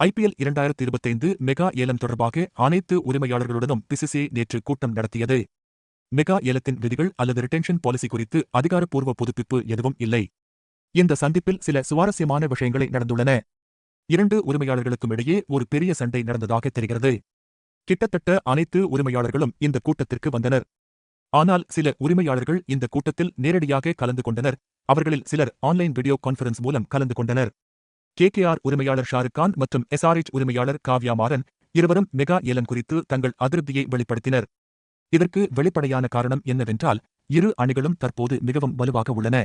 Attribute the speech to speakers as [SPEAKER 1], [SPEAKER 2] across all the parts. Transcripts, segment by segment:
[SPEAKER 1] IPL 2025 mega ஏலம் தொடர்பாக அனைத்து உரிமையாளர்களுடனும் பிசிசிஐ நேற்று கூட்டம் நடத்தியது. மெகா ஏலத்தின் விதிகள் அல்லது ரிட்டென்ஷன் பாலிசி குறித்து அதிகாரப்பூர்வ புதுப்பிப்பு எதுவும் இல்லை. இந்த சந்திப்பில் சில சுவாரஸ்யமான விஷயங்களை நடந்துள்ளன. இரண்டு உரிமையாளர்களுக்கும் இடையே ஒரு பெரிய சண்டை நடந்ததாக தெரிகிறது. கிட்டத்தட்ட அனைத்து உரிமையாளர்களும் இந்த கூட்டத்திற்கு வந்தனர். ஆனால் சில உரிமையாளர்கள் இந்த கூட்டத்தில் நேரடியாக கலந்து கொண்டனர். அவர்களில் சிலர் ஆன்லைன் வீடியோ கான்ஃபரன்ஸ் மூலம் கலந்து கொண்டனர். KKR உரிமையாளர் ஷாருக் கான் மற்றும் SRH உரிமையாளர் காவ்யா மாரன் இருவரும் மெகா ஏலம் குறித்து தங்கள் அதிருப்தியை வெளிப்படுத்தினர். இதற்கு வெளிப்படையான காரணம் என்னவென்றால், இரு அணிகளும் தற்போது மிகவும் வலுவாக உள்ளன.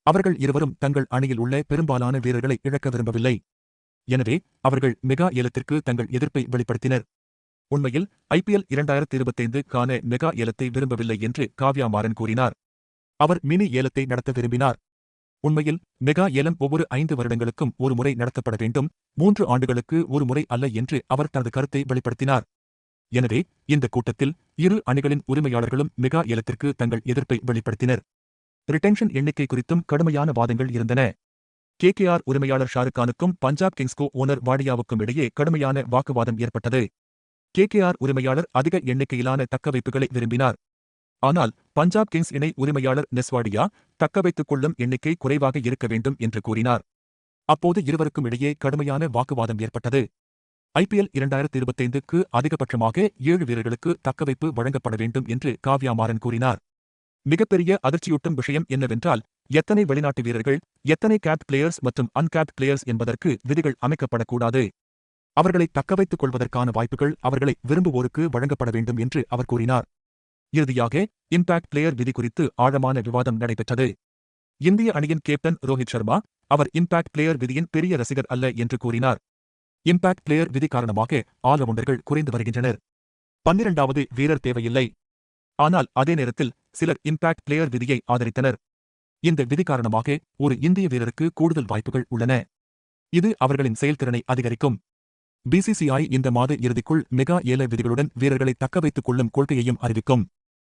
[SPEAKER 1] அவர்கள் இருவரும் தங்கள் அணியில் உள்ள பெரும்பாலான வீரர்களை இழக்க விரும்பவில்லை. எனவே அவர்கள் மெகா ஏலத்திற்கு தங்கள் எதிர்ப்பை வெளிப்படுத்தினர். உண்மையில் IPL 2025க்கான மெகா ஏலத்தை விரும்பவில்லை என்று காவ்யா மாரன் கூறினார். அவர் மினி ஏலத்தை நடத்த விரும்பினார். உண்மையில் மெகா ஏலம் ஒவ்வொரு 5 வருடங்களுக்கும் ஒரு முறை நடத்தப்பட வேண்டும், 3 ஆண்டுகளுக்கு ஒரு முறை அல்ல என்று அவர் தனது கருத்தை வெளிப்படுத்தினார். எனவே இந்த கூட்டத்தில் இரு அணிகளின் உரிமையாளர்களும் மெகா ஏலத்திற்கு தங்கள் எதிர்ப்பை வெளிப்படுத்தினர். ரிட்டென்ஷன் எண்ணிக்கை குறித்தும் கடுமையான வாதங்கள் இருந்தன. KKR உரிமையாளர் ஷாருக் கானுக்கும் பஞ்சாப் கிங்ஸ் ஓனர் வாடியாவுக்கும் இடையே கடுமையான வாக்குவாதம் ஏற்பட்டது. KKR உரிமையாளர் அதிக எண்ணிக்கையிலான தக்கவைப்புகளை விரும்பினார். ஆனால் பஞ்சாப் கிங்ஸ் இணை உரிமையாளர் நெஸ்வாடியா தக்கவைத்துக் கொள்ளும் எண்ணிக்கை குறைவாக இருக்க வேண்டும் என்று கூறினார். அப்போது இருவருக்கும் இடையே கடுமையான வாக்குவாதம் ஏற்பட்டது. IPL 2025க்கு அதிகபட்சமாக 7 வீரர்களுக்கு தக்கவைப்பு வழங்கப்பட வேண்டும் என்று காவ்யா மாரன் கூறினார். மிகப்பெரிய அதிர்ச்சியூட்டும் விஷயம் என்னவென்றால், எத்தனை வெளிநாட்டு வீரர்கள், எத்தனை கேப்ட் பிளேயர்ஸ் மற்றும் அன்கேப்ட் பிளேயர்ஸ் என்பதற்கு விதிகள் அமைக்கப்படக்கூடாது. அவர்களை தக்கவைத்துக் கொள்வதற்கான வாய்ப்புகள் அவர்களை விரும்புவோருக்கு வழங்கப்பட வேண்டும் என்று அவர் கூறினார். இறுதியாக இம்பாக்ட் பிளேயர் விதி குறித்து ஆழமான விவாதம் நடைபெற்றது. இந்திய அணியின் கேப்டன் ரோஹித் சர்மா, அவர் இம்பாக்ட் பிளேயர் விதியின் பெரிய ரசிகர் அல்ல என்று கூறினார். இம்பாக்ட் பிளேயர் விதி காரணமாக ஆல்ரவுண்டர்கள் குறைந்து வருகின்றனர். 12வது வீரர் தேவையில்லை. ஆனால் அதே நேரத்தில் சிலர் இம்பாக்ட் பிளேயர் விதியை ஆதரித்தனர். இந்த விதி காரணமாக ஒரு இந்திய வீரருக்கு கூடுதல் வாய்ப்புகள் உள்ளன. இது அவர்களின் செயல்திறனை அதிகரிக்கும். BCCI இந்த மாத இறுதிக்குள் மெகா ஏல விதிகளுடன் வீரர்களை தக்கவைத்துக் கொள்ளும் கொள்கையையும் அறிவிக்கும்.